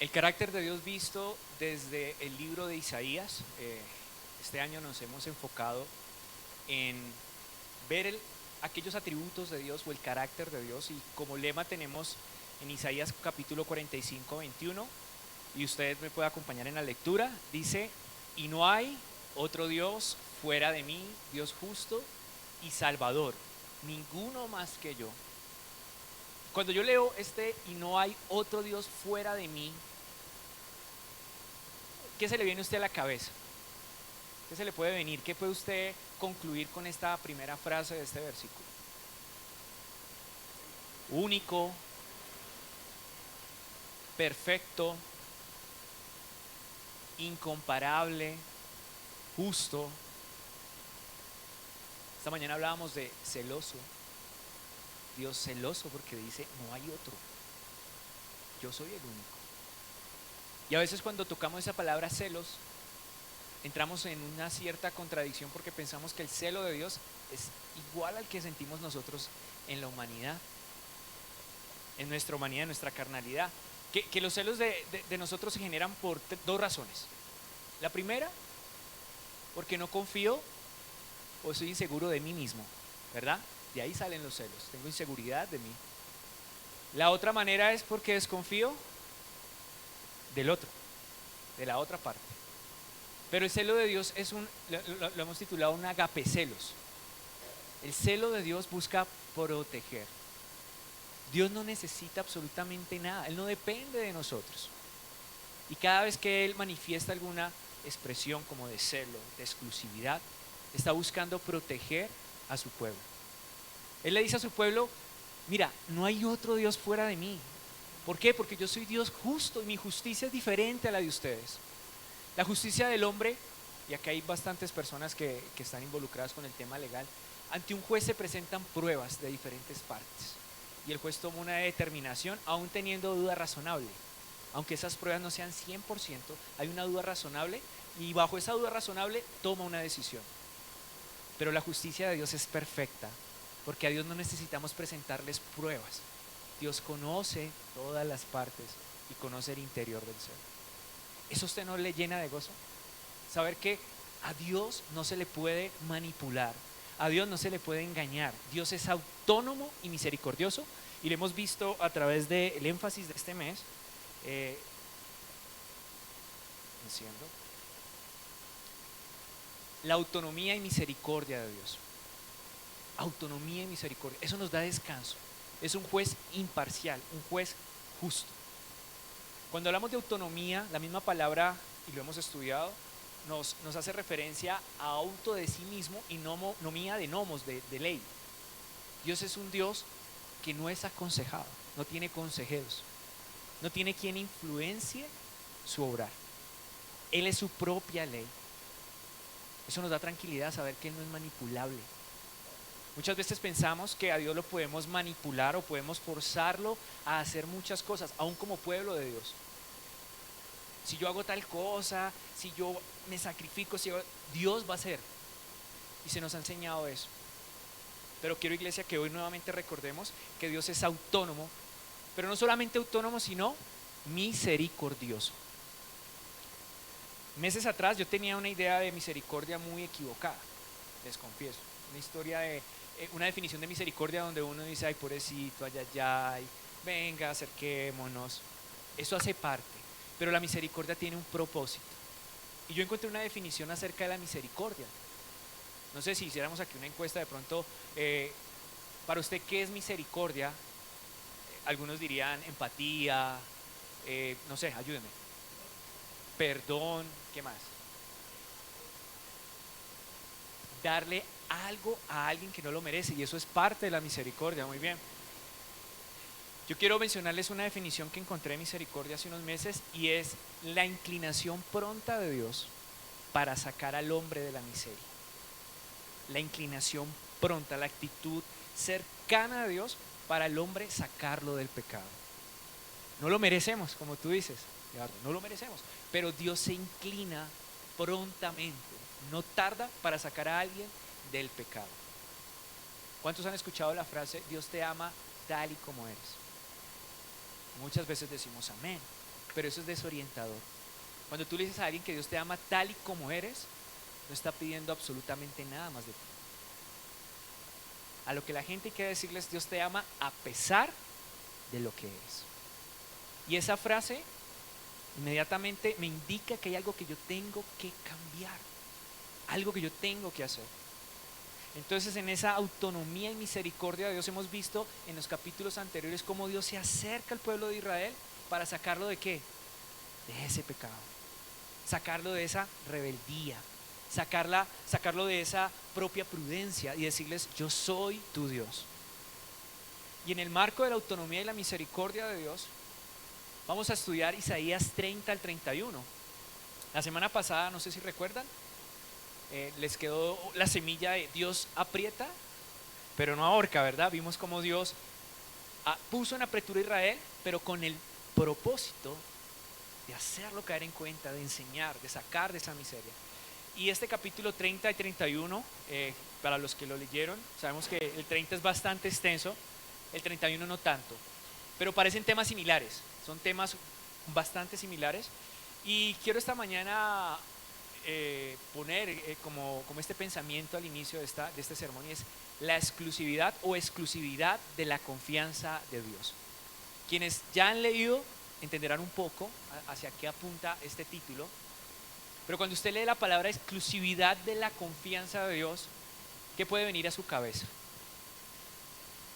El carácter de Dios visto desde el libro de Isaías. Este año nos hemos enfocado en ver aquellos atributos de Dios o el carácter de Dios, y como lema tenemos en Isaías capítulo 45, 21, y usted me puede acompañar en la lectura. Dice: y no hay otro Dios fuera de mí, Dios justo y salvador, ninguno más que yo. Cuando yo leo y no hay otro Dios fuera de mí, ¿qué se le viene a usted a la cabeza? ¿Qué se le puede venir? ¿Qué puede usted concluir con esta primera frase de este versículo? Único, perfecto, incomparable, justo. Esta mañana hablábamos de celoso. Dios celoso porque dice: no hay otro, yo soy el único. Y a veces cuando tocamos esa palabra celos, entramos en una cierta contradicción, porque pensamos que el celo de Dios es igual al que sentimos nosotros en la humanidad, en nuestra humanidad, en nuestra carnalidad. Que los celos de nosotros se generan por dos razones. La primera, porque no confío o soy inseguro de mí mismo, ¿verdad? De ahí salen los celos, tengo inseguridad de mí. La otra manera es porque desconfío del otro, de la otra parte. Pero el celo de Dios es lo hemos titulado un agape celos. El celo de Dios busca proteger. Dios no necesita absolutamente nada, Él no depende de nosotros. Y cada vez que Él manifiesta alguna expresión como de celo, de exclusividad, está buscando proteger a su pueblo. Él le dice a su pueblo: mira, no hay otro Dios fuera de mí. ¿Por qué? Porque yo soy Dios justo y mi justicia es diferente a la de ustedes. La justicia del hombre, y acá hay bastantes personas que están involucradas con el tema legal, ante un juez se presentan pruebas de diferentes partes y el juez toma una determinación aún teniendo duda razonable. Aunque esas pruebas no sean 100%, hay una duda razonable y bajo esa duda razonable toma una decisión. Pero la justicia de Dios es perfecta, porque a Dios no necesitamos presentarles pruebas. Dios conoce todas las partes y conoce el interior del ser. ¿Eso a usted no le llena de gozo? Saber que a Dios no se le puede manipular, a Dios no se le puede engañar. Dios es autónomo y misericordioso, y lo hemos visto a través del énfasis de este mes. La autonomía y misericordia de Dios. Autonomía y misericordia, eso nos da descanso. Es un juez imparcial, un juez justo. Cuando hablamos de autonomía, la misma palabra, y lo hemos estudiado, nos hace referencia a auto de sí mismo y nomía de nomos, de ley. Dios es un Dios que no es aconsejado, no tiene consejeros, no tiene quien influencie su obrar. Él es su propia ley. Eso nos da tranquilidad, saber que Él no es manipulable. Muchas veces pensamos que a Dios lo podemos manipular o podemos forzarlo a hacer muchas cosas, aún como pueblo de Dios. Si yo hago tal cosa, si yo me sacrifico, Dios va a hacer. Y se nos ha enseñado eso. Pero quiero, iglesia, que hoy nuevamente recordemos que Dios es autónomo, pero no solamente autónomo, sino misericordioso. Meses atrás yo tenía una idea de misericordia muy equivocada, les confieso. Una historia de una definición de misericordia donde uno dice: ay, pobrecito, ay, venga, acerquémonos. Eso hace parte, pero la misericordia tiene un propósito. Y yo encontré una definición acerca de la misericordia. No sé si hiciéramos aquí una encuesta de pronto, para usted, ¿qué es misericordia? Algunos dirían empatía, no sé, ayúdeme. Perdón, ¿qué más? Darle algo a alguien que no lo merece, y eso es parte de la misericordia. Muy bien. Yo quiero mencionarles una definición que encontré de misericordia hace unos meses, y es la inclinación pronta de Dios para sacar al hombre de la miseria. La inclinación pronta, la actitud cercana a Dios para el hombre sacarlo del pecado. No lo merecemos, como tú dices, Eduardo, no lo merecemos, pero Dios se inclina prontamente, no tarda para sacar a alguien del pecado. ¿Cuántos han escuchado la frase: Dios te ama tal y como eres? Muchas veces decimos amén, pero eso es desorientador. Cuando tú le dices a alguien que Dios te ama tal y como eres, no está pidiendo absolutamente nada más de ti. A lo que la gente quiere decirles, Dios te ama a pesar de lo que eres. Y esa frase inmediatamente me indica que hay algo que yo tengo que cambiar, algo que yo tengo que hacer. Entonces, en esa autonomía y misericordia de Dios hemos visto en los capítulos anteriores cómo Dios se acerca al pueblo de Israel para sacarlo de ¿qué? De ese pecado, sacarlo de esa rebeldía, sacarlo de esa propia prudencia y decirles, yo soy tu Dios. Y en el marco de la autonomía y la misericordia de Dios, vamos a estudiar Isaías 30 al 31. La semana pasada, no sé si recuerdan, les quedó la semilla de Dios aprieta, pero no ahorca, ¿verdad? Vimos cómo Dios puso en apretura a Israel, pero con el propósito de hacerlo caer en cuenta, de enseñar, de sacar de esa miseria. Y este capítulo 30 y 31, para los que lo leyeron, sabemos que el 30 es bastante extenso, el 31 no tanto, pero parecen temas similares, son temas bastante similares. Y quiero esta mañana poner como este pensamiento al inicio de este sermón, y es la exclusividad o exclusividad de la confianza de Dios. Quienes ya han leído entenderán un poco hacia qué apunta este título, pero cuando usted lee la palabra exclusividad de la confianza de Dios, ¿qué puede venir a su cabeza?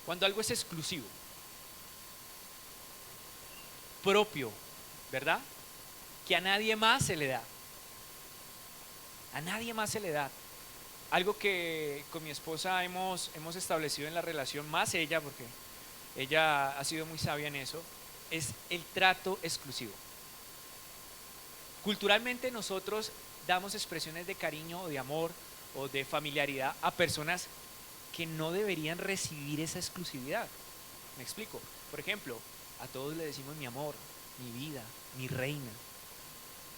Cuando algo es exclusivo, propio, ¿verdad? Que a nadie más se le da. A nadie más se le da. Algo que con mi esposa hemos establecido en la relación, más ella, porque ella ha sido muy sabia en eso, es el trato exclusivo. Culturalmente nosotros damos expresiones de cariño o de amor o de familiaridad a personas que no deberían recibir esa exclusividad. Me explico. Por ejemplo, a todos le decimos mi amor, mi vida, mi reina.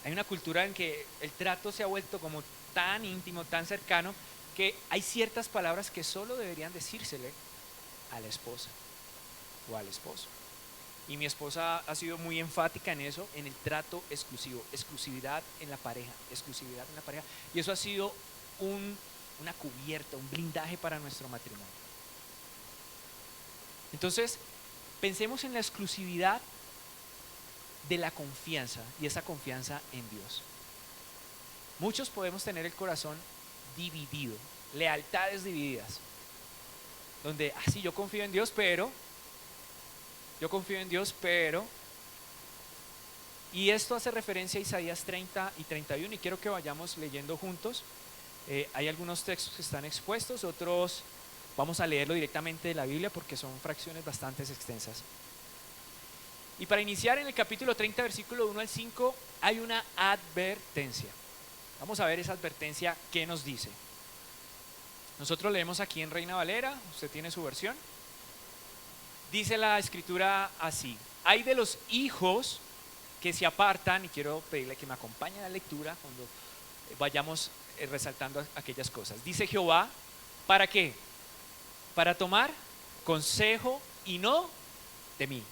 Hay una cultura en que el trato se ha vuelto como tan íntimo, tan cercano, que hay ciertas palabras que solo deberían decírsele a la esposa o al esposo. Y mi esposa ha sido muy enfática en eso, en el trato exclusivo, exclusividad en la pareja, exclusividad en la pareja. Y eso ha sido una cubierta, un blindaje para nuestro matrimonio. Entonces, pensemos en la exclusividad de la confianza y esa confianza en Dios. Muchos podemos tener el corazón dividido, lealtades divididas, donde sí, yo confío en Dios, pero y esto hace referencia a Isaías 30 y 31 y quiero que vayamos leyendo juntos. Hay algunos textos que están expuestos, otros vamos a leerlo directamente de la Biblia porque son fracciones bastante extensas. Y para iniciar en el capítulo 30, versículo 1 al 5, hay una advertencia. Vamos a ver esa advertencia, ¿qué nos dice? Nosotros leemos aquí en Reina Valera, usted tiene su versión. Dice la escritura así: hay de los hijos que se apartan, y quiero pedirle que me acompañe a la lectura cuando vayamos resaltando aquellas cosas. Dice Jehová, ¿para qué? Para tomar consejo y no de mí.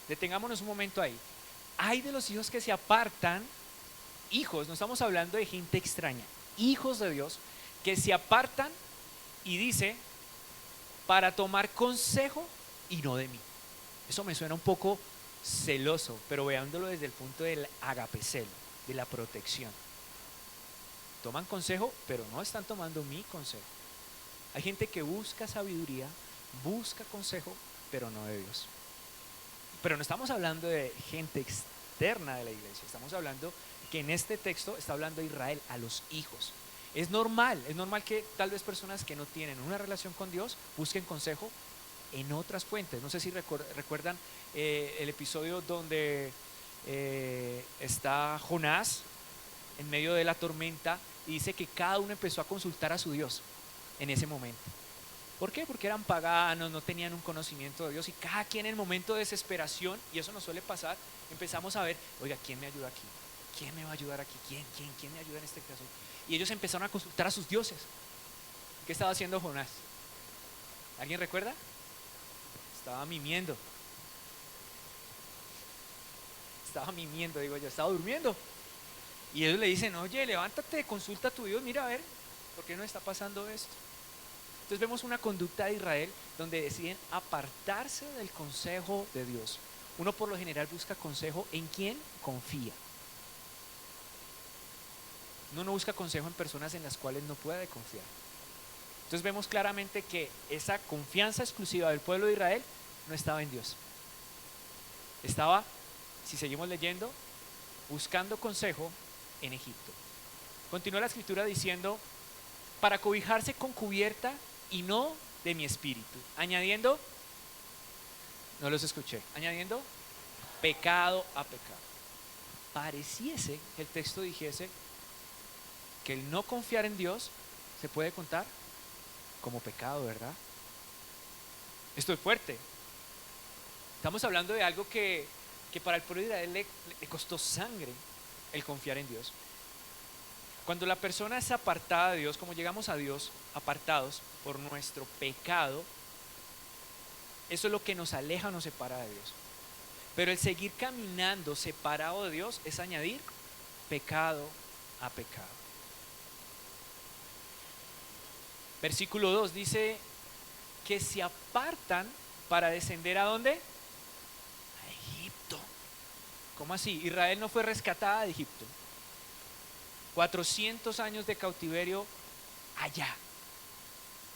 Detengámonos un momento ahí. Hay de los hijos que se apartan, hijos, no estamos hablando de gente extraña, hijos de Dios que se apartan, y dice, para tomar consejo y no de mí. Eso me suena un poco celoso, pero veándolo desde el punto del agapecelo, de la protección. Toman consejo, pero no están tomando mi consejo. Hay gente que busca sabiduría, busca consejo, pero no de Dios. Pero no estamos hablando de gente externa de la iglesia, estamos hablando que en este texto está hablando a Israel, a los hijos. Es normal que tal vez personas que no tienen una relación con Dios busquen consejo en otras fuentes. No sé si recuerdan el episodio donde está Jonás en medio de la tormenta y dice que cada uno empezó a consultar a su Dios en ese momento. ¿Por qué? Porque eran paganos, no tenían un conocimiento de Dios, y cada quien en el momento de desesperación, y eso nos suele pasar, empezamos a ver, oiga, ¿quién me ayuda aquí? ¿Quién me va a ayudar aquí? ¿Quién me ayuda en este caso? Y ellos empezaron a consultar a sus dioses. ¿Qué estaba haciendo Jonás? ¿Alguien recuerda? Estaba mimiendo. estaba mimiendo, digo yo, estaba durmiendo. Y ellos le dicen, oye, levántate, consulta a tu Dios, mira a ver, ¿por qué no está pasando esto? Entonces vemos una conducta de Israel donde deciden apartarse del consejo de Dios. Uno por lo general busca consejo en quien confía. Uno no busca consejo en personas en las cuales no puede confiar. Entonces vemos claramente que esa confianza exclusiva del pueblo de Israel no estaba en Dios. Estaba, si seguimos leyendo, buscando consejo en Egipto. Continúa la escritura diciendo, para cobijarse con cubierta y no de mi espíritu. Añadiendo, no los escuché, añadiendo pecado a pecado. Pareciese que el texto dijese que el no confiar en Dios se puede contar como pecado, ¿verdad? Esto es fuerte. Estamos hablando de algo que para el pueblo de Israel le costó sangre el confiar en Dios. Cuando la persona es apartada de Dios, como llegamos a Dios apartados por nuestro pecado, eso es lo que nos aleja o nos separa de Dios. Pero el seguir caminando separado de Dios es añadir pecado a pecado. Versículo 2 dice que se apartan para descender ¿a dónde? A Egipto. ¿Cómo así? Israel no fue rescatada de Egipto. 400 años de cautiverio allá.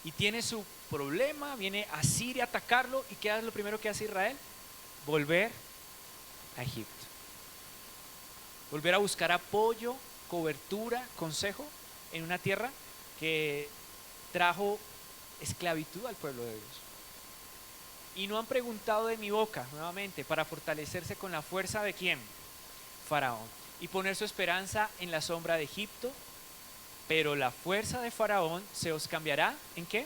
Y tiene su problema, viene a Siria a atacarlo. ¿Y qué es lo primero que hace Israel? Volver a Egipto. Volver a buscar apoyo, cobertura, consejo en una tierra que trajo esclavitud al pueblo de Dios. Y no han preguntado de mi boca, nuevamente, para fortalecerse con la fuerza de ¿quién? Faraón. Y poner su esperanza en la sombra de Egipto, pero la fuerza de Faraón se os cambiará ¿en qué?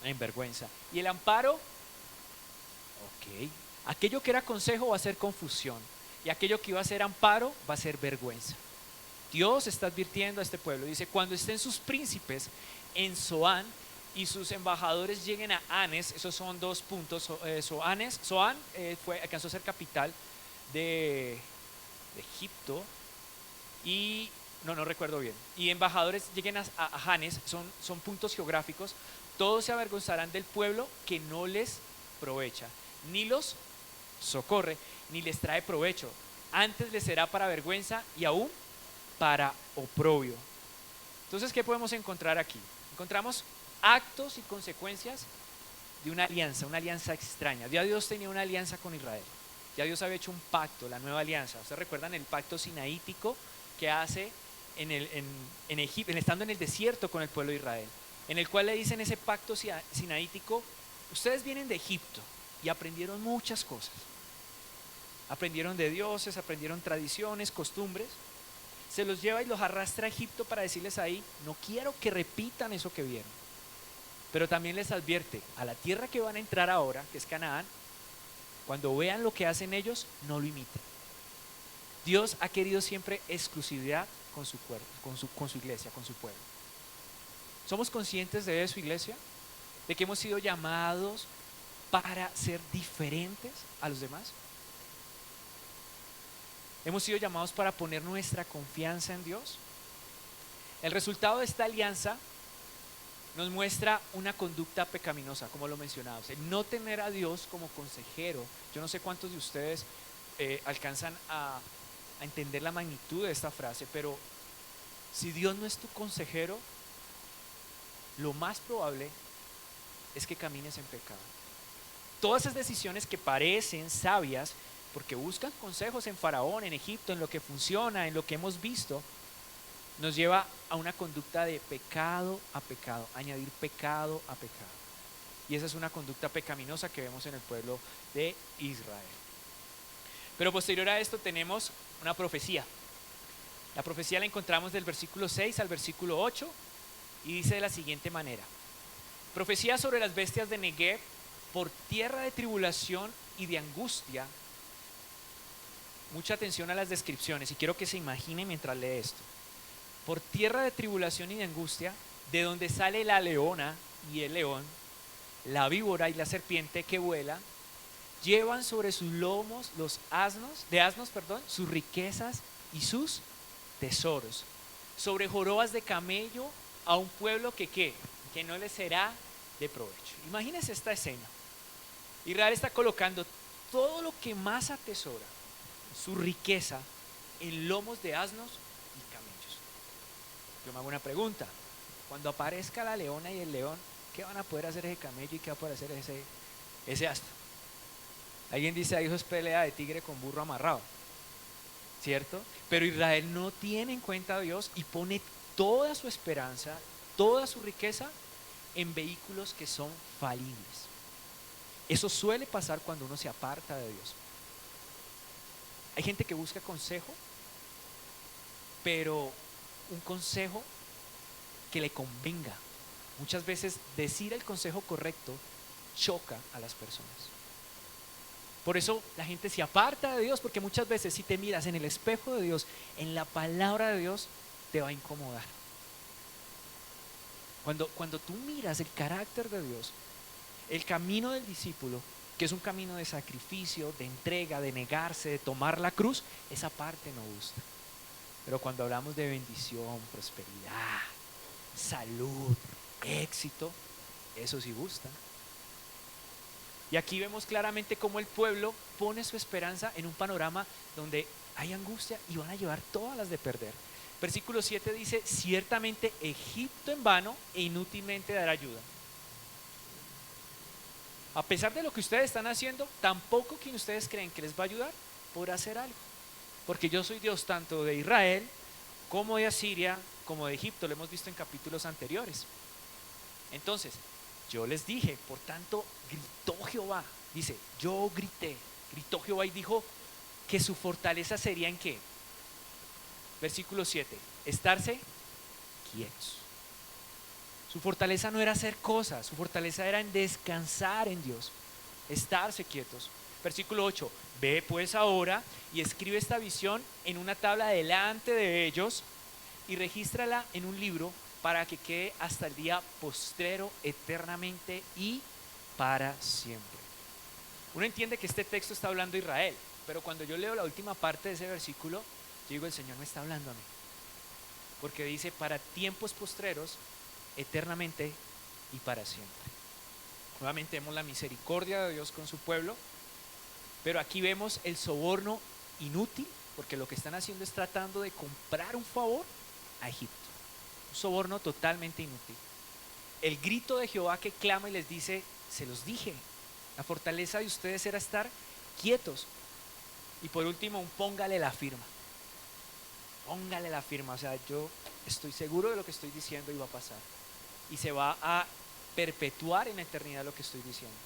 En vergüenza. Y el amparo, ok, aquello que era consejo va a ser confusión, y aquello que iba a ser amparo va a ser vergüenza. Dios está advirtiendo a este pueblo, dice, cuando estén sus príncipes en Zoán y sus embajadores lleguen a Anes, esos son dos puntos. Zoán alcanzó a ser capital de Egipto, y no recuerdo bien, y embajadores lleguen a Hanes, son puntos geográficos. Todos se avergonzarán del pueblo que no les provecha, ni los socorre, ni les trae provecho, antes les será para vergüenza y aún para oprobio. Entonces, ¿qué podemos encontrar aquí? Encontramos actos y consecuencias de una alianza extraña. Ya Dios tenía una alianza con Israel. Ya Dios había hecho un pacto, la nueva alianza. ¿Ustedes recuerdan el pacto sinaítico que hace en Egipto, estando en el desierto con el pueblo de Israel? En el cual le dicen ese pacto sinaítico, ustedes vienen de Egipto y aprendieron muchas cosas. Aprendieron de dioses, aprendieron tradiciones, costumbres. Se los lleva y los arrastra a Egipto para decirles ahí, no quiero que repitan eso que vieron. Pero también les advierte, a la tierra que van a entrar ahora, que es Canaán, cuando vean lo que hacen ellos, no lo imiten. Dios ha querido siempre exclusividad con su cuerpo, con su iglesia, con su pueblo. ¿Somos conscientes de eso, iglesia? De que hemos sido llamados para ser diferentes a los demás. Hemos sido llamados para poner nuestra confianza en Dios. El resultado de esta alianza nos muestra una conducta pecaminosa, como lo mencionábamos, el no tener a Dios como consejero. Yo no sé cuántos de ustedes alcanzan a entender la magnitud de esta frase, pero si Dios no es tu consejero, lo más probable es que camines en pecado. Todas esas decisiones que parecen sabias, porque buscan consejos en Faraón, en Egipto, en lo que funciona, en lo que hemos visto, nos lleva a una conducta de pecado a pecado, añadir pecado a pecado. Y esa es una conducta pecaminosa que vemos en el pueblo de Israel. Pero posterior a esto tenemos una profecía. La profecía la encontramos del versículo 6 al versículo 8 y dice de la siguiente manera: profecía sobre las bestias de Negev por tierra de tribulación y de angustia. Mucha atención a las descripciones y quiero que se imagine mientras lee esto. Por tierra de tribulación y de angustia, de donde sale la leona y el león, la víbora y la serpiente que vuela, llevan sobre sus lomos de asnos, sus riquezas y sus tesoros. Sobre jorobas de camello a un pueblo que no les será de provecho. Imagínense esta escena. Israel está colocando todo lo que más atesora, su riqueza, en lomos de asnos y camellos. Yo me hago una pregunta. Cuando aparezca la leona y el león, ¿qué van a poder hacer ese camello y qué va a poder hacer ese asno? Alguien dice, ahí eso es pelea de tigre con burro amarrado, ¿cierto? Pero Israel no tiene en cuenta a Dios y pone toda su esperanza, toda su riqueza en vehículos que son falibles. Eso suele pasar cuando uno se aparta de Dios. Hay gente que busca consejo, pero un consejo que le convenga. Muchas veces decir el consejo correcto choca a las personas. Por eso la gente se aparta de Dios, porque muchas veces si te miras en el espejo de Dios, en la palabra de Dios, te va a incomodar. Cuando tú miras el carácter de Dios, el camino del discípulo, que es un camino de sacrificio, de entrega, de negarse, de tomar la cruz, esa parte no gusta. Pero cuando hablamos de bendición, prosperidad, salud, éxito, eso sí gusta. Y aquí vemos claramente cómo el pueblo pone su esperanza en un panorama donde hay angustia y van a llevar todas las de perder. Versículo 7 dice, ciertamente Egipto en vano e inútilmente dará ayuda. A pesar de lo que ustedes están haciendo, tampoco quien ustedes creen que les va a ayudar podrá hacer algo. Porque yo soy Dios tanto de Israel como de Asiria, como de Egipto, lo hemos visto en capítulos anteriores. Entonces, yo les dije, por tanto, gritó Jehová. Dice, yo grité, gritó Jehová y dijo que su fortaleza sería ¿en qué? Versículo 7, estarse quietos. Su fortaleza no era hacer cosas, su fortaleza era en descansar en Dios, estarse quietos. Versículo 8, ve pues ahora y escribe esta visión en una tabla delante de ellos y regístrala en un libro para que quede hasta el día postrero eternamente y para siempre. Uno entiende que este texto está hablando de Israel, pero cuando yo leo la última parte de ese versículo, yo digo, el Señor me está hablando a mí, porque dice para tiempos postreros, eternamente y para siempre. Nuevamente vemos la misericordia de Dios con su pueblo, pero aquí vemos el soborno inútil, porque lo que están haciendo es tratando de comprar un favor a Egipto. Un soborno totalmente inútil. El grito de Jehová que clama y les dice, se los dije, la fortaleza de ustedes era estar quietos. Y por último, un póngale la firma. Póngale la firma, o sea, yo estoy seguro de lo que estoy diciendo y va a pasar. Y se va a perpetuar en la eternidad lo que estoy diciendo.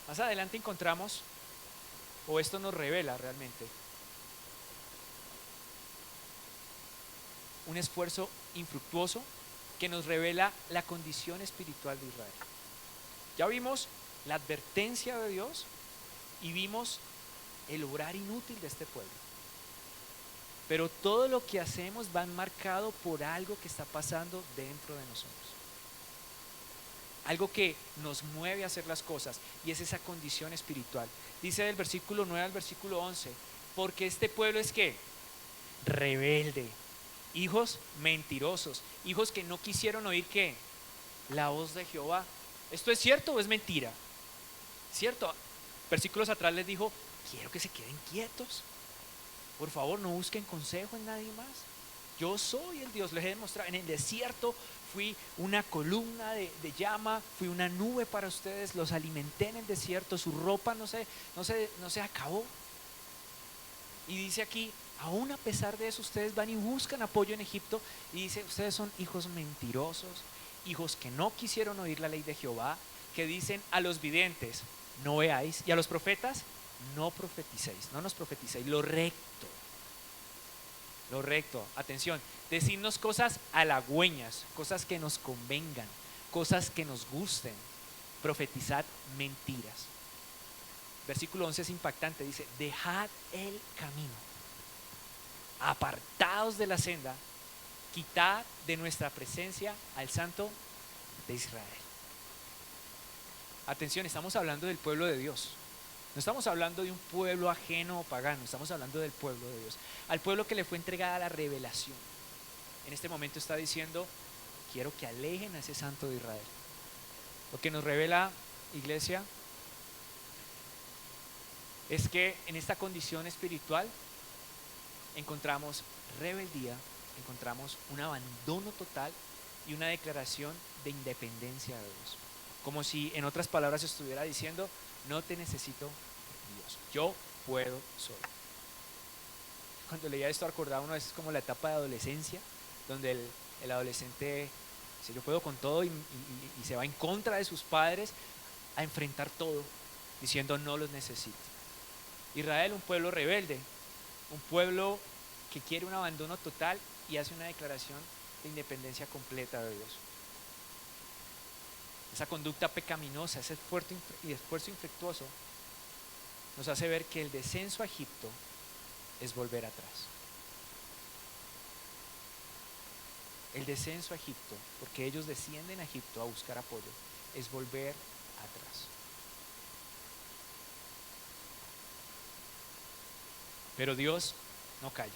Más adelante encontramos, o esto nos revela realmente, un esfuerzo infructuoso que nos revela la condición espiritual de Israel. Ya vimos la advertencia de Dios y vimos el obrar inútil de este pueblo. Pero todo lo que hacemos va marcado por algo que está pasando dentro de nosotros. Algo que nos mueve a hacer las cosas y es esa condición espiritual. Dice del versículo 9 al versículo 11, porque este pueblo es ¿qué? Rebelde, hijos mentirosos, hijos que no quisieron oír ¿qué? La voz de Jehová. ¿Esto es cierto o es mentira? Cierto. Versículos atrás les dijo, quiero que se queden quietos. Por favor, no busquen consejo en nadie más. Yo soy el Dios, les he demostrado. En el desierto fui una columna de llama, fui una nube para ustedes, los alimenté en el desierto, su ropa no se acabó. Y dice aquí, aún a pesar de eso, ustedes van y buscan apoyo en Egipto. Y dice, ustedes son hijos mentirosos, hijos que no quisieron oír la ley de Jehová, que dicen a los videntes, no veáis, y a los profetas, no profeticéis, no nos profeticéis, lo recto, atención, decirnos cosas halagüeñas, cosas que nos convengan, cosas que nos gusten, profetizad mentiras. Versículo 11 es impactante, dice, dejad el camino, apartaos de la senda, quitad de nuestra presencia al Santo de Israel. Atención, estamos hablando del pueblo de Dios, No estamos hablando de un pueblo ajeno o pagano, estamos hablando del pueblo de Dios, al pueblo que le fue entregada la revelación. En este momento está diciendo, quiero que alejen a ese santo de Israel. Lo que nos revela, iglesia, es que en esta condición espiritual encontramos rebeldía, encontramos un abandono total y una declaración de independencia de Dios. Como si en otras palabras estuviera diciendo, no te necesito, Dios, yo puedo solo. Cuando leía esto recordaba uno, es como la etapa de adolescencia, donde el adolescente dice, yo puedo con todo y se va en contra de sus padres a enfrentar todo, diciendo no los necesito. Israel, un pueblo rebelde, un pueblo que quiere un abandono total y hace una declaración de independencia completa de Dios. Esa conducta pecaminosa, ese esfuerzo infructuoso nos hace ver que el descenso a Egipto es volver atrás. El descenso a Egipto, porque ellos descienden a Egipto a buscar apoyo, es volver atrás. Pero Dios no calla.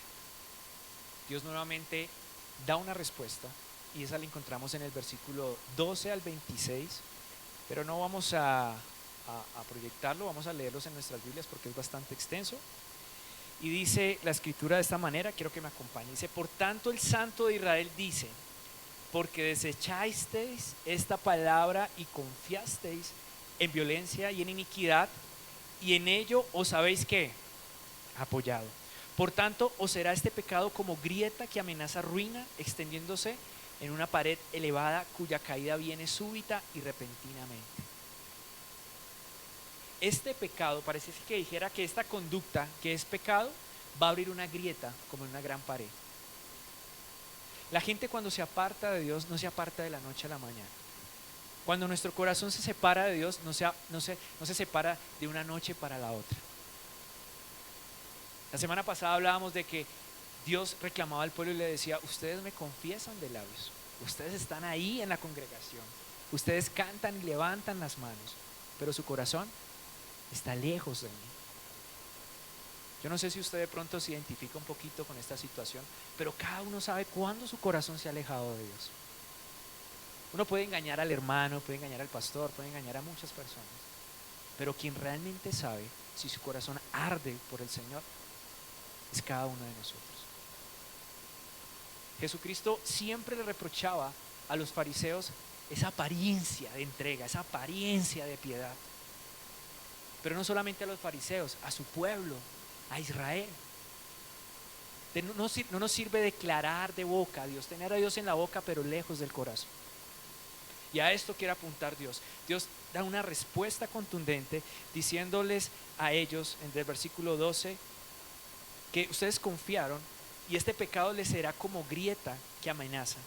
Dios nuevamente da una respuesta y esa la encontramos en el versículo 12 al 26, pero no vamos a proyectarlo, vamos a leerlos en nuestras Biblias porque es bastante extenso. Y dice la escritura de esta manera, quiero que me acompañe. Dice, por tanto el Santo de Israel dice, porque desechasteis esta palabra y confiasteis en violencia y en iniquidad, y en ello os habéis ¿qué? Apoyado. Por tanto, os será este pecado como grieta que amenaza ruina, extendiéndose en una pared elevada cuya caída viene súbita y repentinamente. Este pecado, parece que dijera que esta conducta que es pecado va a abrir una grieta como en una gran pared. La gente cuando se aparta de Dios no se aparta de la noche a la mañana. Cuando nuestro corazón se separa de Dios no se separa de una noche para la otra. La semana pasada hablábamos de que Dios reclamaba al pueblo y le decía, ustedes me confiesan de labios, ustedes están ahí en la congregación, ustedes cantan y levantan las manos, pero su corazón está lejos de mí. Yo no sé si usted de pronto se identifica un poquito con esta situación, pero cada uno sabe cuándo su corazón se ha alejado de Dios. Uno puede engañar al hermano, puede engañar al pastor, puede engañar a muchas personas, pero quien realmente sabe si su corazón arde por el Señor es cada uno de nosotros. Jesucristo siempre le reprochaba a los fariseos esa apariencia de entrega, esa apariencia de piedad. Pero no solamente a los fariseos, a su pueblo, a Israel. No nos sirve declarar de boca a Dios, tener a Dios en la boca pero lejos del corazón. Y a esto quiere apuntar Dios. Dios da una respuesta contundente diciéndoles a ellos en el versículo 12 que ustedes confiaron y este pecado les será como grieta que amenaza.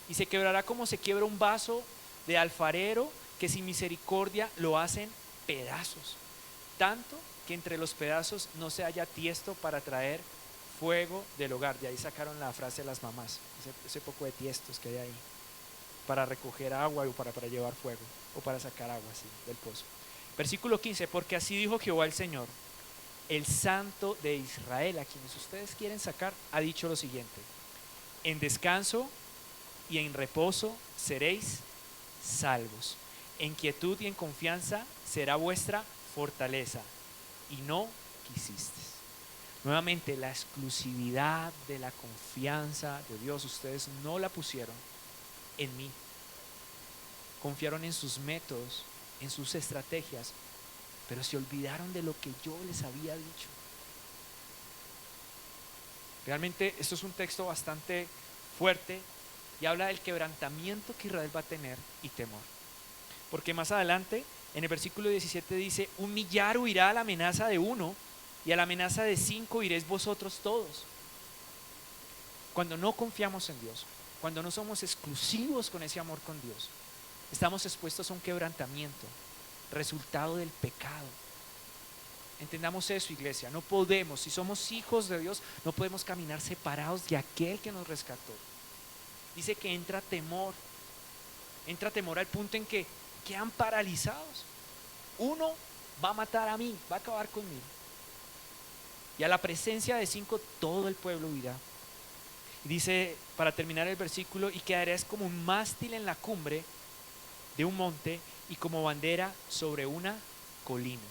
Y se quebrará como se quiebra un vaso de alfarero que sin misericordia lo hacen pedazos. Tanto que entre los pedazos no se haya tiesto para traer fuego del hogar. De ahí sacaron la frase de las mamás, ese poco de tiestos que hay ahí para recoger agua o para llevar fuego o para sacar agua así del pozo. Versículo 15, porque así dijo Jehová el Señor, el Santo de Israel, a quienes ustedes quieren sacar, ha dicho lo siguiente: en descanso y en reposo seréis salvos, en quietud y en confianza será vuestra fortaleza, y no quisiste. Nuevamente, la exclusividad de la confianza de Dios, ustedes no la pusieron en mí, confiaron en sus métodos, en sus estrategias, pero se olvidaron de lo que yo les había dicho. Realmente esto es un texto bastante fuerte y habla del quebrantamiento que Israel va a tener y temor. Porque más adelante, en el versículo 17 dice, un millar huirá a la amenaza de uno y a la amenaza de 5 iréis vosotros todos. Cuando no confiamos en Dios, cuando no somos exclusivos con ese amor con Dios, estamos expuestos a un quebrantamiento, resultado del pecado. Entendamos eso, iglesia. No podemos, si somos hijos de Dios, no podemos caminar separados de aquel que nos rescató. Dice que entra temor al punto en que quedan paralizados. Uno va a matar a mí, va a acabar conmigo. Y a la presencia de 5 todo el pueblo huirá. Y dice, para terminar el versículo, y quedarás como un mástil en la cumbre de un monte y como bandera sobre una colina.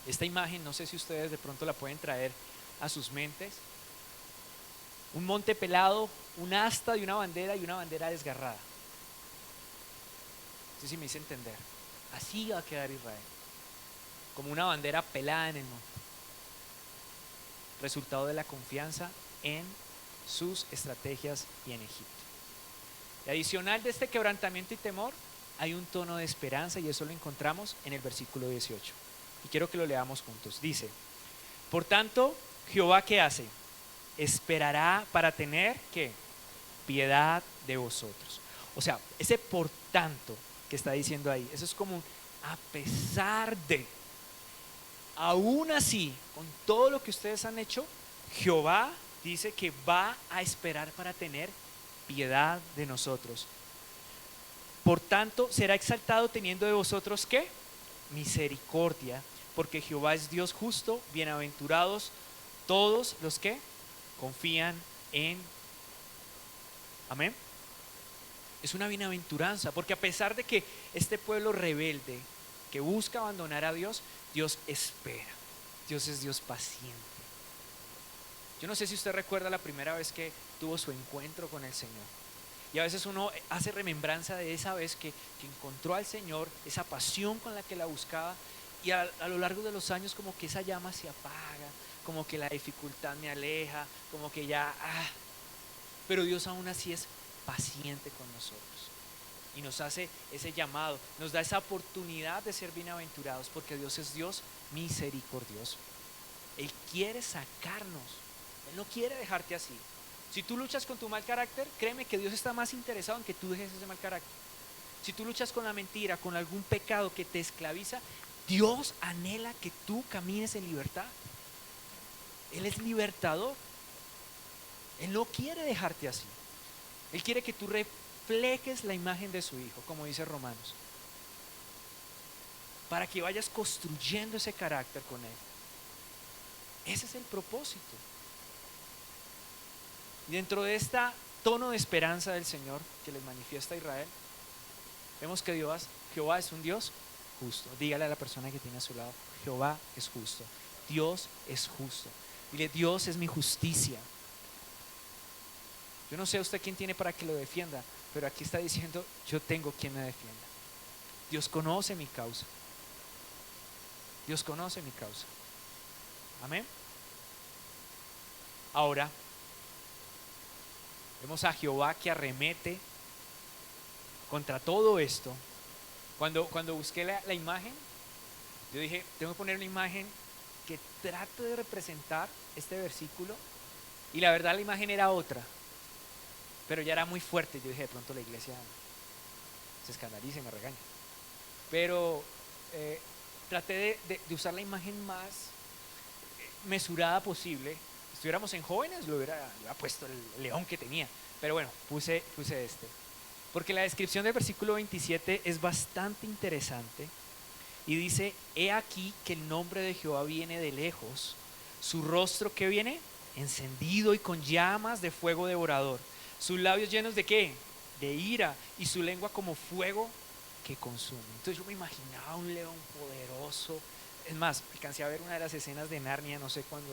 Esta imagen, no sé si ustedes de pronto la pueden traer a sus mentes. Un monte pelado, un asta de una bandera y una bandera desgarrada. No sé si me hice entender. Así va a quedar Israel, como una bandera pelada en el monte. Resultado de la confianza en sus estrategias y en Egipto. Y adicional de este quebrantamiento y temor, hay un tono de esperanza, y eso lo encontramos en el versículo 18. Y quiero que lo leamos juntos. Dice, por tanto, Jehová, ¿qué hace? Esperará para tener, ¿qué? Piedad de vosotros. O sea, ese por tanto que está diciendo ahí, eso es como un a pesar de, aún así, con todo lo que ustedes han hecho, Jehová dice que va a esperar para tener piedad de nosotros. Por tanto, será exaltado teniendo de vosotros, ¿qué? Misericordia, porque Jehová es Dios justo, bienaventurados todos los que confían en. Amén. Es una bienaventuranza, porque a pesar de que este pueblo rebelde que busca abandonar a Dios, Dios espera. Dios es Dios paciente. Yo no sé si usted recuerda la primera vez que tuvo su encuentro con el Señor. Y a veces uno hace remembranza de esa vez que encontró al Señor, esa pasión con la que la buscaba, y a lo largo de los años como que esa llama se apaga, como que la dificultad me aleja, como que ya, pero Dios aún así es paciente con nosotros y nos hace ese llamado, nos da esa oportunidad de ser bienaventurados, porque Dios es Dios misericordioso. Él quiere sacarnos, Él no quiere dejarte así. Si tú luchas con tu mal carácter, créeme que Dios está más interesado en que tú dejes ese mal carácter. Si tú luchas con la mentira, con algún pecado que te esclaviza, Dios anhela que tú camines en libertad. Él es libertador. Él no quiere dejarte así. Él quiere que tú reflejes la imagen de su Hijo, como dice Romanos, para que vayas construyendo ese carácter con Él. Ese es el propósito. Y dentro de este tono de esperanza del Señor que les manifiesta a Israel, vemos que Jehová es un Dios justo. Dígale a la persona que tiene a su lado, Jehová es justo. Dios es justo. Dile, Dios es mi justicia. Yo no sé a usted quién tiene para que lo defienda, pero aquí está diciendo, yo tengo quien me defienda. Dios conoce mi causa. Dios conoce mi causa. Amén. Ahora, vemos a Jehová que arremete contra todo esto. Cuando busqué la imagen, yo dije, tengo que poner una imagen que trate de representar este versículo, y la verdad la imagen era otra, pero ya era muy fuerte. Yo dije, de pronto la iglesia se escandaliza y me regaña, pero traté de usar la imagen más mesurada posible. Si estuviéramos en jóvenes, lo hubiera puesto el león que tenía, pero bueno, puse este, porque la descripción del versículo 27 es bastante interesante. Y dice, he aquí que el nombre de Jehová viene de lejos, su rostro que viene encendido y con llamas de fuego devorador, sus labios llenos de ¿qué? De ira, y su lengua como fuego que consume. Entonces yo me imaginaba un león poderoso. Es más, alcancé a ver una de las escenas de Narnia, no sé, cuando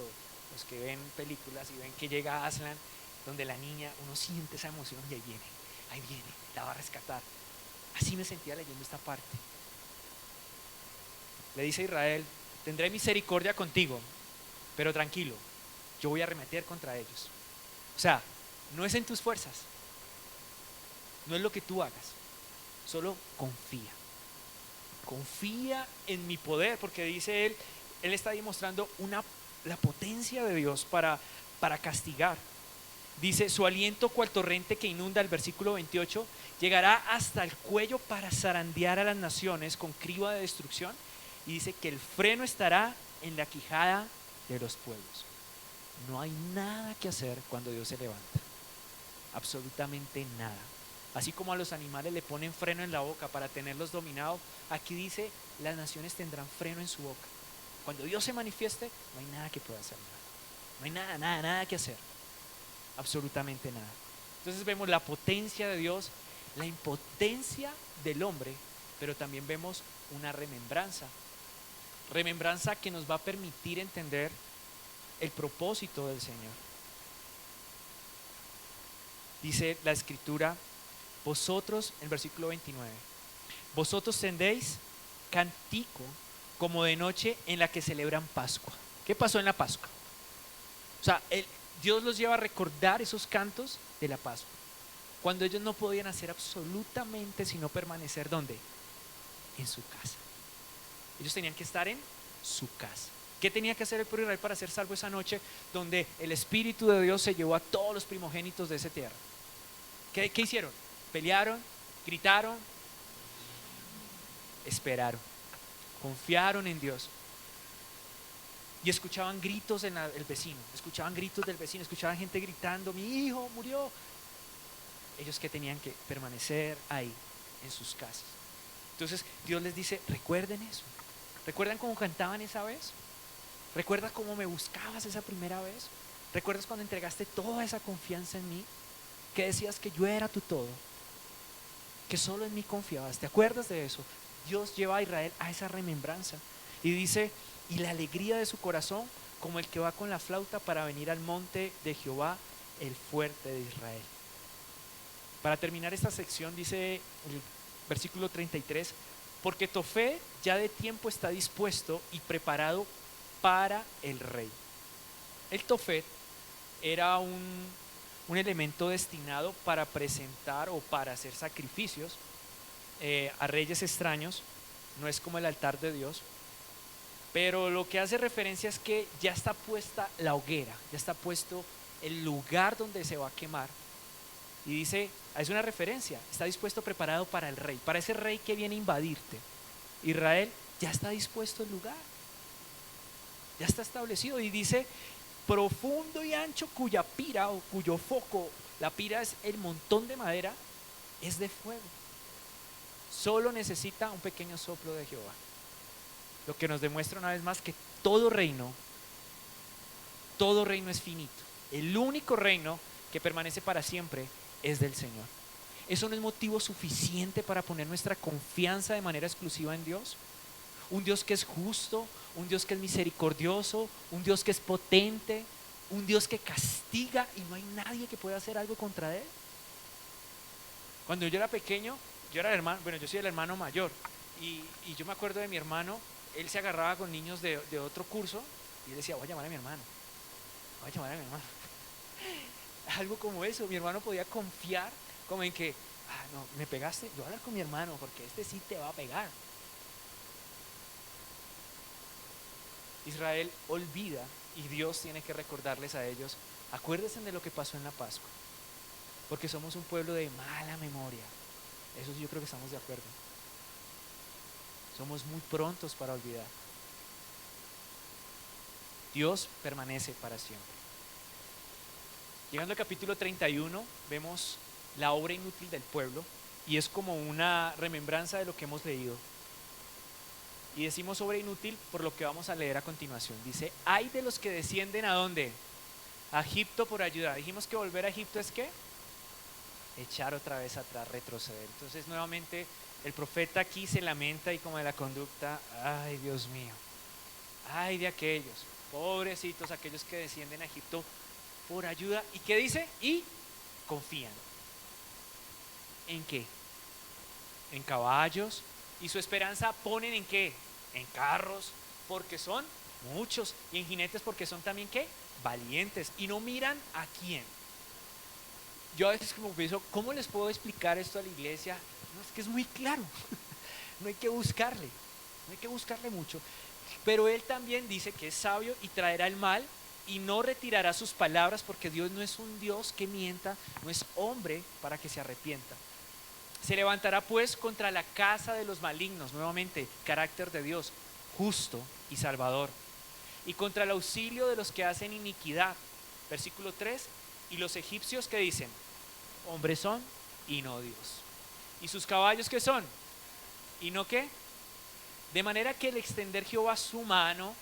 los que ven películas y ven que llega Aslan, donde la niña, uno siente esa emoción y ahí viene, la va a rescatar. Así me sentía leyendo esta parte. Le dice a Israel, tendré misericordia contigo, pero tranquilo, yo voy a arremeter contra ellos. O sea, no es en tus fuerzas, no es lo que tú hagas, solo confía. Confía en mi poder, porque dice él está demostrando la potencia de Dios para castigar. Dice, su aliento cual torrente que inunda, el versículo 28, llegará hasta el cuello para zarandear a las naciones con criba de destrucción. Y dice que el freno estará en la quijada de los pueblos. No hay nada que hacer cuando Dios se levanta. Absolutamente nada. Así como a los animales le ponen freno en la boca para tenerlos dominados, aquí dice, las naciones tendrán freno en su boca. Cuando Dios se manifieste, no hay nada que pueda hacer nada. No hay nada que hacer. Absolutamente nada. Entonces vemos la potencia de Dios, la impotencia del hombre, pero también vemos una remembranza. Remembranza que nos va a permitir entender el propósito del Señor. Dice la Escritura, vosotros, en versículo 29, vosotros tendéis cántico como de noche en la que celebran Pascua. ¿Qué pasó en la Pascua? O sea, Dios los lleva a recordar esos cantos de la Pascua, cuando ellos no podían hacer absolutamente sino permanecer ¿dónde? En su casa. Ellos tenían que estar en su casa. ¿Qué tenía que hacer el pueblo de Israel para ser salvo esa noche donde el Espíritu de Dios se llevó a todos los primogénitos de esa tierra? ¿Qué hicieron? Pelearon, gritaron, esperaron, confiaron en Dios. Y escuchaban gritos en el vecino, escuchaban gritos del vecino, escuchaban gente gritando, mi hijo murió. Ellos que tenían que permanecer ahí, en sus casas. Entonces Dios les dice, recuerden eso. ¿Recuerdan cómo cantaban esa vez? ¿Recuerdas cómo me buscabas esa primera vez? ¿Recuerdas cuando entregaste toda esa confianza en mí? Que decías que yo era tu todo, que solo en mí confiabas. ¿Te acuerdas de eso? Dios lleva a Israel a esa remembranza y dice, y la alegría de su corazón como el que va con la flauta para venir al monte de Jehová, el fuerte de Israel. Para terminar esta sección dice el versículo 33, porque Tofet ya de tiempo está dispuesto y preparado para el rey. El Tofet era un elemento destinado para presentar o para hacer sacrificios a reyes extraños. No es como el altar de Dios, pero lo que hace referencia es que ya está puesta la hoguera, ya está puesto el lugar donde se va a quemar. Y dice, es una referencia, está dispuesto, preparado para el rey, para ese rey que viene a invadirte. Israel, ya está dispuesto el lugar, ya está establecido. Y dice, profundo y ancho, cuya pira o cuyo foco, la pira es el montón de madera, es de fuego. Solo necesita un pequeño soplo de Jehová. Lo que nos demuestra una vez más que todo reino es finito. El único reino que permanece para siempre es del Señor. ¿Eso no es motivo suficiente para poner nuestra confianza de manera exclusiva en Dios? Un Dios que es justo, un Dios que es misericordioso, un Dios que es potente, un Dios que castiga y no hay nadie que pueda hacer algo contra él. Cuando yo era pequeño, yo era el hermano, bueno, yo soy el hermano mayor y yo me acuerdo de mi hermano, él se agarraba con niños de otro curso y él decía, voy a llamar a mi hermano, voy a llamar a mi hermano. Algo como eso, mi hermano podía confiar como en que, no, me pegaste, yo voy a hablar con mi hermano porque este sí te va a pegar. Israel olvida y Dios tiene que recordarles a ellos, acuérdense de lo que pasó en la Pascua, porque somos un pueblo de mala memoria. Eso sí, yo creo que estamos de acuerdo. Somos muy prontos para olvidar. Dios permanece para siempre. Llegando al capítulo 31, vemos la obra inútil del pueblo y es como una remembranza de lo que hemos leído. Y decimos obra inútil por lo que vamos a leer a continuación. Dice, hay de los que descienden ¿a dónde? A Egipto por ayuda. Dijimos que volver a Egipto es ¿qué? Echar otra vez atrás, retroceder. Entonces nuevamente el profeta aquí se lamenta y como de la conducta, ay Dios mío, ay de aquellos, pobrecitos, aquellos que descienden a Egipto por ayuda. ¿Y qué dice? Y confían. ¿En qué? En caballos. ¿Y su esperanza ponen en qué? En carros, porque son muchos. Y en jinetes porque son también ¿qué? Valientes. Y no miran a quién. Yo a veces como pienso, ¿cómo les puedo explicar esto a la iglesia? No, es que es muy claro. No hay que buscarle. No hay que buscarle mucho. Pero él también dice que es sabio y traerá el mal y no retirará sus palabras, porque Dios no es un Dios que mienta, no es hombre para que se arrepienta. Se levantará pues contra la casa de los malignos, nuevamente, carácter de Dios, justo y salvador, y contra el auxilio de los que hacen iniquidad. Versículo 3, y los egipcios que dicen, hombres son y no Dios. ¿Y sus caballos qué son? ¿Y no qué? De manera que al extender Jehová su mano,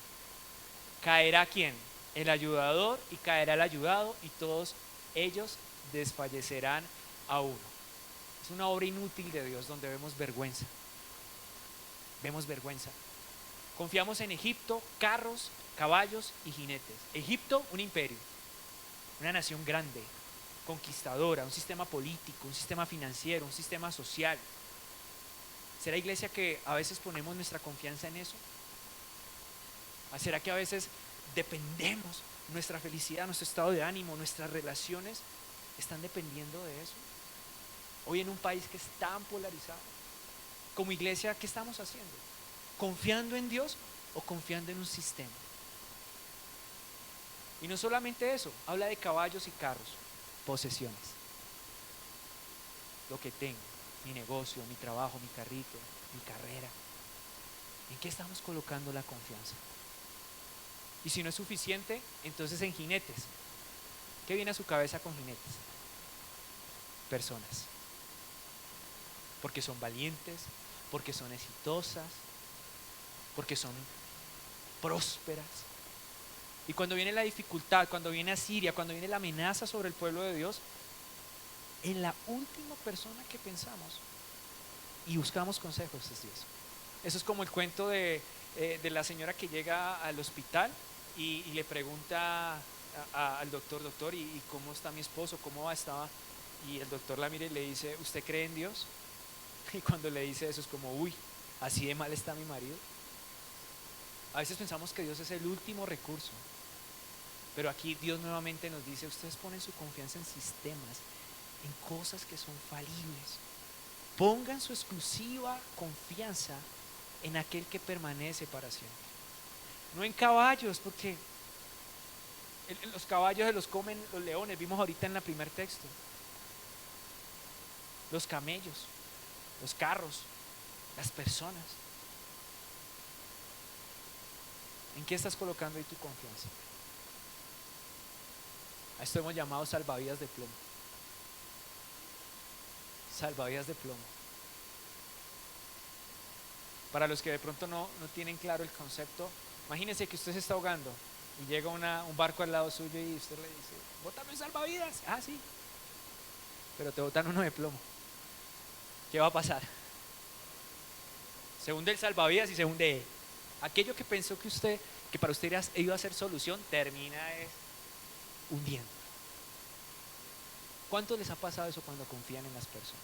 caerá ¿quién? El ayudador, y caerá el ayudado, y todos ellos desfallecerán a uno. Es una obra inútil de Dios donde vemos vergüenza. Vemos vergüenza. Confiamos en Egipto, carros, caballos y jinetes. Egipto, un imperio, una nación grande, conquistadora, un sistema político, un sistema financiero, un sistema social. ¿Será, iglesia, que a veces ponemos nuestra confianza en eso? ¿Será que a veces dependemos, nuestra felicidad, nuestro estado de ánimo, nuestras relaciones están dependiendo de eso? Hoy en un país que es tan polarizado, como iglesia, ¿qué estamos haciendo? ¿Confiando en Dios o confiando en un sistema? Y no solamente eso, habla de caballos y carros, posesiones. Lo que tengo, mi negocio, mi trabajo, mi carrito, mi carrera. ¿En qué estamos colocando la confianza? Y si no es suficiente, entonces en jinetes. ¿Qué viene a su cabeza con jinetes? Personas. Porque son valientes, porque son exitosas, porque son prósperas. Y cuando viene la dificultad, cuando viene Asiria, cuando viene la amenaza sobre el pueblo de Dios, en la última persona que pensamos y buscamos consejos es Dios. Eso es como el cuento de la señora que llega al hospital y le pregunta al doctor: doctor, ¿y cómo está mi esposo? ¿Cómo va? Estaba. Y el doctor la mira y le dice: ¿usted cree en Dios? Y cuando le dice eso es como: uy, ¿así de mal está mi marido? A veces pensamos que Dios es el último recurso, pero aquí Dios nuevamente nos dice: ustedes ponen su confianza en sistemas, en cosas que son falibles. Pongan su exclusiva confianza en aquel que permanece para siempre. No en caballos, porque los caballos se los comen los leones, vimos ahorita en el primer texto. Los camellos, los carros, las personas. ¿En qué estás colocando ahí tu confianza? A esto hemos llamado salvavidas de plomo. Salvavidas de plomo. Para los que de pronto no tienen claro el concepto, imagínense que usted se está ahogando y llega un barco al lado suyo y usted le dice: bótame un salvavidas. Ah, sí, pero te botan uno de plomo. ¿Qué va a pasar? Se hunde el salvavidas y se hunde él. Aquello que pensó que para usted iba a ser solución, termina hundiendo. ¿Cuánto les ha pasado eso cuando confían en las personas?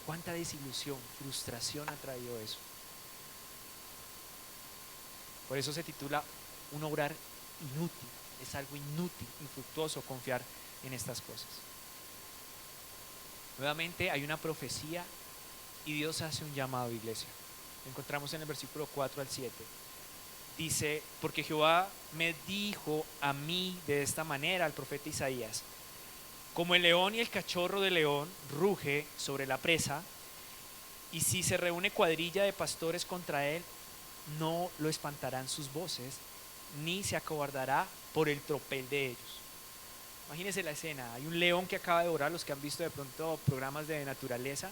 ¿Cuánta desilusión, frustración ha traído eso? Por eso se titula un obrar inútil. Es algo inútil, infructuoso confiar en estas cosas. Nuevamente hay una profecía y Dios hace un llamado, iglesia. Lo encontramos en el versículo 4 al 7. Dice: porque Jehová me dijo a mí de esta manera, al profeta Isaías: como el león y el cachorro de león ruge sobre la presa, y si se reúne cuadrilla de pastores contra él, no lo espantarán sus voces, ni se acobardará por el tropel de ellos. Imagínense la escena: hay un león que acaba de devorar. Los que han visto de pronto programas de naturaleza,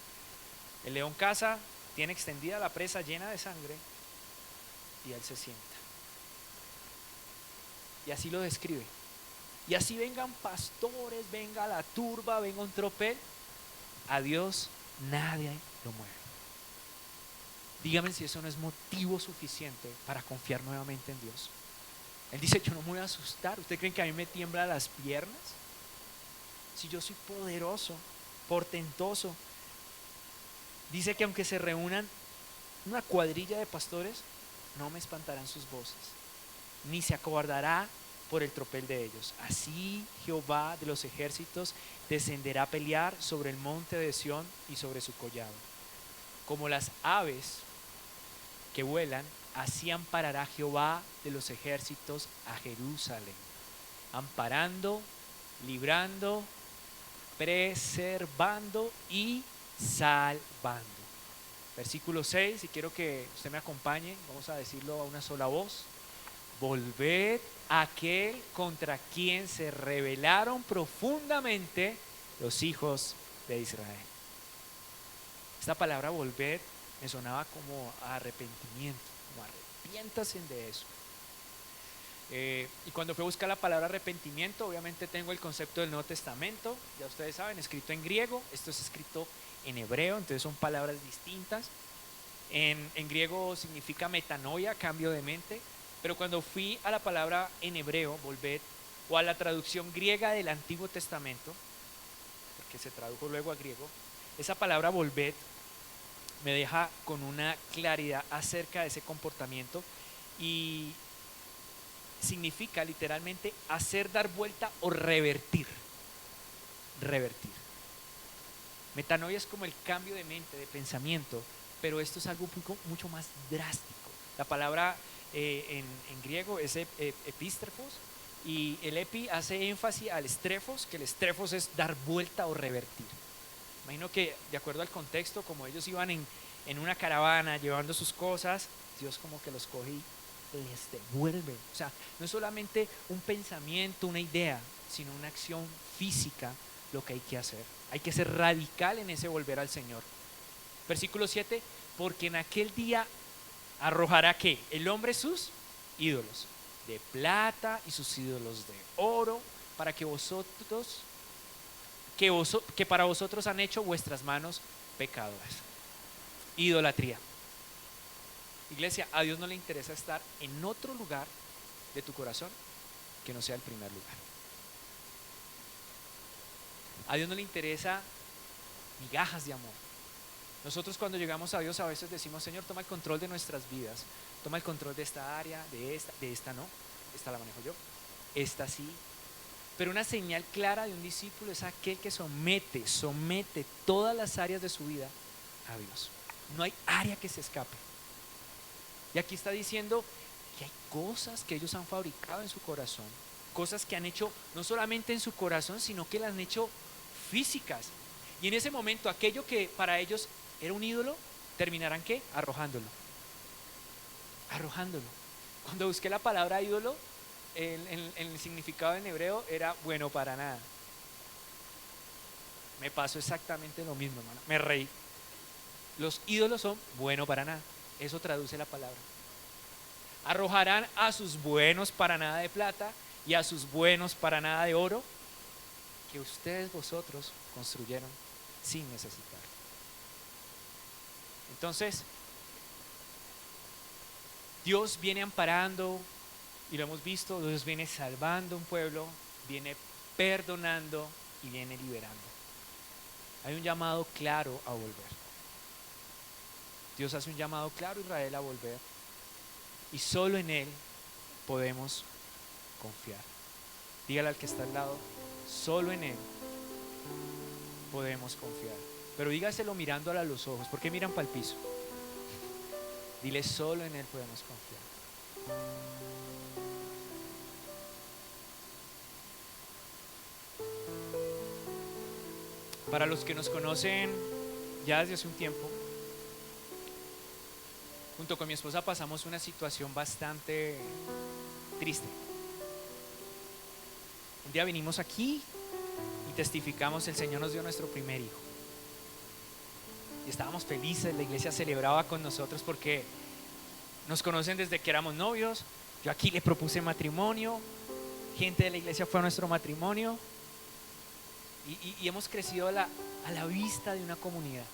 el león caza, tiene extendida la presa llena de sangre y él se sienta. Y así lo describe. Y así vengan pastores, venga la turba, venga un tropel, a Dios nadie lo mueve. Dígame si eso no es motivo suficiente para confiar nuevamente en Dios. Él dice: yo no me voy a asustar. ¿Ustedes creen que a mí me tiemblan las piernas? Si yo soy poderoso, portentoso. Dice que aunque se reúnan una cuadrilla de pastores, no me espantarán sus voces, ni se acobardará por el tropel de ellos. Así Jehová de los ejércitos descenderá a pelear sobre el monte de Sión y sobre su collado. Como las aves que vuelan, así amparará Jehová de los ejércitos a Jerusalén, amparando, librando, preservando y salvando. Versículo 6, y quiero que usted me acompañe, vamos a decirlo a una sola voz: volved a aquel contra quien se rebelaron profundamente los hijos de Israel. Esta palabra volver me sonaba como a arrepentimiento, como arrepiéntase de eso. Y cuando fui a buscar la palabra arrepentimiento, obviamente tengo el concepto del Nuevo Testamento, ya ustedes saben, escrito en griego, esto es escrito en hebreo, entonces son palabras distintas. En griego significa metanoia, cambio de mente, pero cuando fui a la palabra en hebreo, volver, o a la traducción griega del Antiguo Testamento, porque se tradujo luego a griego, esa palabra volver me deja con una claridad acerca de ese comportamiento y significa literalmente hacer, dar vuelta o revertir. Revertir. Metanoia es como el cambio de mente, de pensamiento, pero esto es algo mucho más drástico. La palabra en griego es epístrefos, y el epi hace énfasis al estrefos, que el estrefos es dar vuelta o revertir. Imagino que de acuerdo al contexto, como ellos iban en una caravana llevando sus cosas, Dios como que los coge y les devuelve. O sea, no es solamente un pensamiento, una idea, sino una acción física lo que hay que hacer. Hay que ser radical en ese volver al Señor. Versículo 7, porque en aquel día arrojará ¿qué? El hombre sus ídolos de plata y sus ídolos de oro, para que vosotros, que para vosotros han hecho vuestras manos pecadoras. Idolatría. Iglesia, a Dios no le interesa estar en otro lugar de tu corazón que no sea el primer lugar. A Dios no le interesa migajas de amor. Nosotros cuando llegamos a Dios a veces decimos: Señor, toma el control de nuestras vidas, toma el control de esta área, de esta no, esta la manejo yo, esta sí. Pero una señal clara de un discípulo es aquel que somete todas las áreas de su vida a Dios. No hay área que se escape. Y aquí está diciendo que hay cosas que ellos han fabricado en su corazón, cosas que han hecho no solamente en su corazón, sino que las han hecho físicas. Y en ese momento aquello que para ellos era un ídolo, terminarán ¿qué? Arrojándolo. Cuando busqué la palabra ídolo, en el significado en hebreo era bueno para nada. Me pasó exactamente lo mismo, hermano. Me reí. Los ídolos son bueno para nada. Eso traduce la palabra. Arrojarán a sus buenos para nada de plata y a sus buenos para nada de oro, que ustedes vosotros construyeron sin necesitar. Entonces, Dios viene amparando, y lo hemos visto, Dios viene salvando un pueblo, viene perdonando y viene liberando. Hay un llamado claro a volver. Dios hace un llamado claro a Israel a volver, y solo en Él podemos confiar. Dígale al que está al lado: solo en Él podemos confiar. Pero dígaselo mirándola a los ojos. ¿Por qué miran para el piso? Dile: solo en Él podemos confiar. Para los que nos conocen ya desde hace un tiempo, junto con mi esposa pasamos una situación bastante triste. Un día vinimos aquí y testificamos: el Señor nos dio nuestro primer hijo. Y estábamos felices, la iglesia celebraba con nosotros porque nos conocen desde que éramos novios. Yo aquí le propuse matrimonio, gente de la iglesia fue a nuestro matrimonio, y hemos crecido a la vista de una comunidad.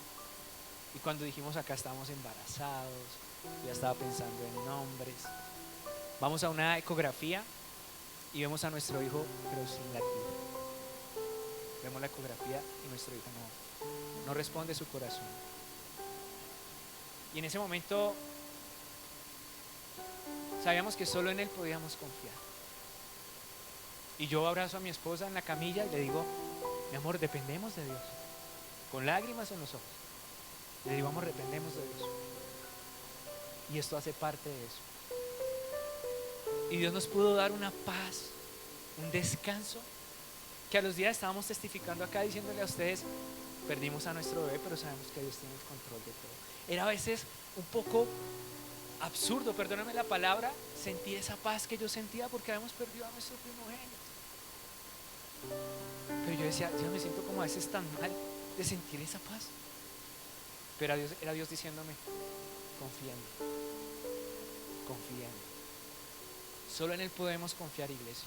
Y cuando dijimos: acá estamos embarazados, ya estaba pensando en nombres. Vamos a una ecografía y vemos a nuestro hijo, pero sin latir. Vemos la ecografía y nuestro hijo no responde su corazón. Y en ese momento sabíamos que solo en Él podíamos confiar. Y yo abrazo a mi esposa en la camilla y le digo: mi amor, dependemos de Dios. Con lágrimas en los ojos le digo: amor, dependemos de Dios. Y esto hace parte de eso. Y Dios nos pudo dar una paz, un descanso, que a los días estábamos testificando acá, diciéndole a ustedes: perdimos a nuestro bebé, pero sabemos que Dios tiene el control de todo. Era a veces un poco absurdo, perdóname la palabra, sentir esa paz que yo sentía porque habíamos perdido a nuestro primogénito. Pero yo decía: yo me siento como a veces tan mal, de sentir esa paz. Pero era Dios diciéndome, confía en mí, confía en mí. Solo en Él podemos confiar, iglesia.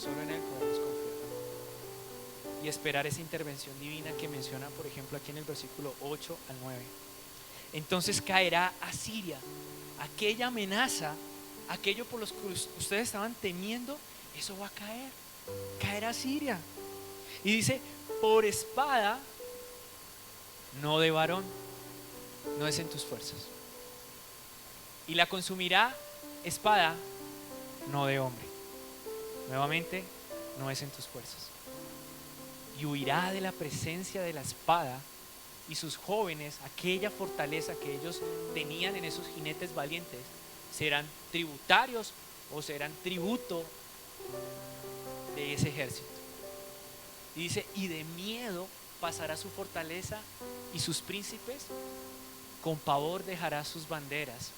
Solo en Él podemos confiar. Y esperar esa intervención divina que menciona, por ejemplo, aquí en el versículo 8 al 9. Entonces caerá Asiria, aquella amenaza, aquello por lo que ustedes estaban temiendo, eso va a caer. Caerá Asiria. Y dice, por espada, no de varón, no es en tus fuerzas. Y la consumirá espada, no de hombre. Nuevamente, no es en tus fuerzas. Y huirá de la presencia de la espada, y sus jóvenes, aquella fortaleza que ellos tenían en esos jinetes valientes, serán tributarios o serán tributo de ese ejército. Y dice, y de miedo pasará su fortaleza, y sus príncipes con pavor dejará sus banderas.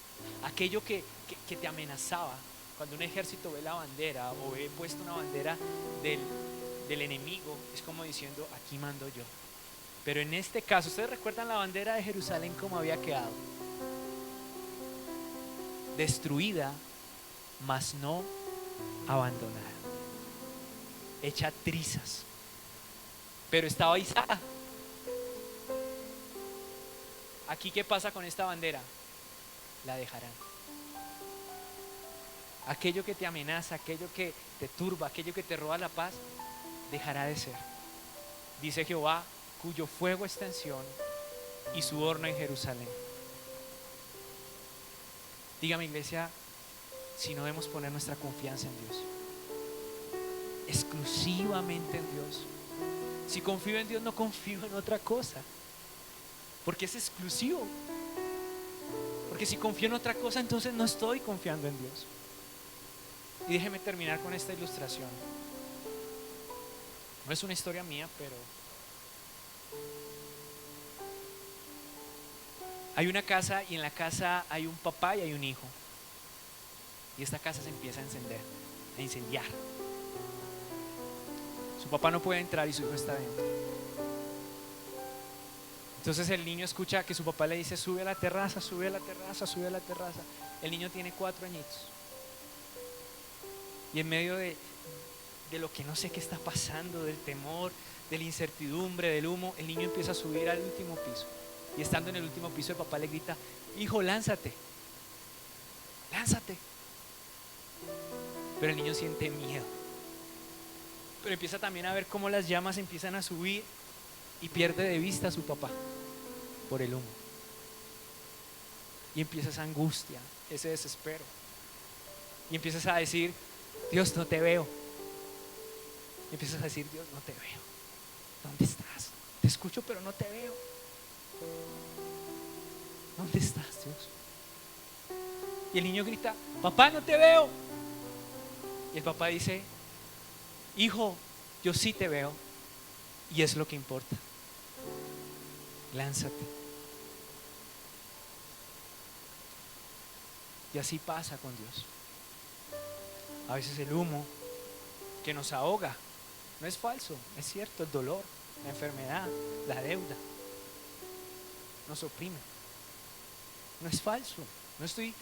Aquello que te amenazaba, cuando un ejército ve la bandera o ve puesta una bandera del enemigo, es como diciendo, aquí mando yo. Pero en este caso, ¿ustedes recuerdan la bandera de Jerusalén cómo había quedado? Destruida, mas no abandonada, hecha trizas, pero estaba izada. Aquí, ¿qué pasa con esta bandera? La dejarán. Aquello que te amenaza, aquello que te turba, aquello que te roba la paz, dejará de ser. Dice Jehová, cuyo fuego está en Sión y su horno en Jerusalén. Dígame, iglesia, si no debemos poner nuestra confianza en Dios, exclusivamente en Dios. Si confío en Dios, no confío en otra cosa, porque es exclusivo. Porque si confío en otra cosa, entonces no estoy confiando en Dios. Y déjeme terminar con esta ilustración. No es una historia mía, pero hay una casa, y en la casa hay un papá y hay un hijo. Y esta casa se empieza a encender, a incendiar. Su papá no puede entrar y su hijo está dentro. Entonces el niño escucha que su papá le dice, sube a la terraza, sube a la terraza, sube a la terraza. El niño tiene 4 añitos. Y en medio de lo que no sé qué está pasando, del temor, de la incertidumbre, del humo, el niño empieza a subir al último piso. Y estando en el último piso, el papá le grita, hijo, lánzate, lánzate. Pero el niño siente miedo. Pero empieza también a ver cómo las llamas empiezan a subir, y pierde de vista a su papá por el humo. Y empieza esa angustia, ese desespero. Y empiezas a decir, Dios, no te veo. Y empiezas a decir, Dios, no te veo. ¿Dónde estás? Te escucho, pero no te veo. ¿Dónde estás, Dios? Y el niño grita, papá, no te veo. Y el papá dice, hijo, yo sí te veo, y es lo que importa. Lánzate. Y así pasa con Dios. A veces el humo que nos ahoga no es falso, es cierto. El dolor, la enfermedad, la deuda nos oprime. No es falso. No estoy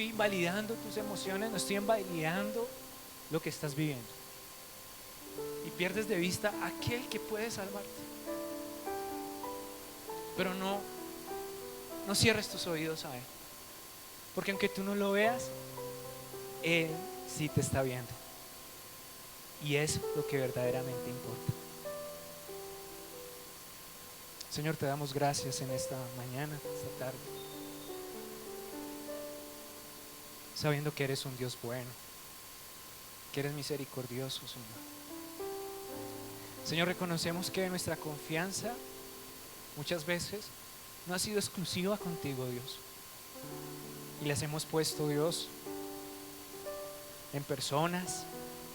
invalidando tus emociones, no estoy invalidando lo que estás viviendo. Y pierdes de vista a aquel que puede salvarte. Pero no cierres tus oídos a Él, porque aunque tú no lo veas, Él sí te está viendo, y es lo que verdaderamente importa. Señor, te damos gracias en esta mañana, esta tarde, sabiendo que eres un Dios bueno, que eres misericordioso, Señor. Señor, reconocemos que nuestra confianza muchas veces no ha sido exclusiva contigo, Dios, y las hemos puesto, Dios, en personas,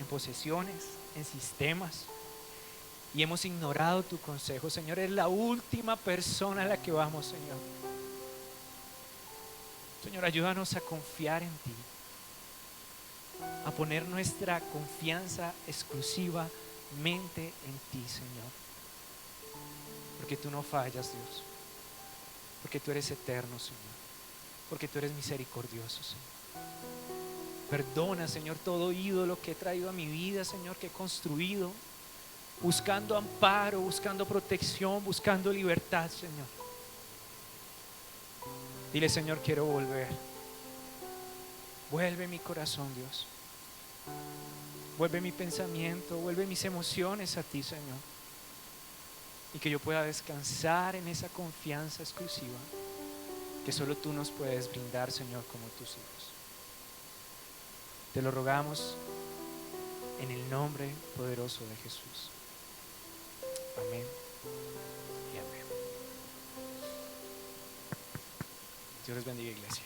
en posesiones, en sistemas, y hemos ignorado tu consejo. Señor, es la última persona a la que vamos, Señor. Señor, ayúdanos a confiar en ti, a poner nuestra confianza exclusivamente en ti, Señor. porque tú no fallas, Dios, porque tú eres eterno, Señor, porque tú eres misericordioso, Señor. Perdona, Señor, todo ídolo que he traído a mi vida, Señor, que he construido, buscando amparo, buscando protección, buscando libertad, Señor. Dile, Señor, quiero volver. Vuelve mi corazón, Dios. Vuelve mi pensamiento, vuelve mis emociones a ti, Señor. Y que yo pueda descansar en esa confianza exclusiva que solo tú nos puedes brindar, Señor, como tus hijos. Te lo rogamos en el nombre poderoso de Jesús. Amén y amén. Dios les bendiga, iglesia.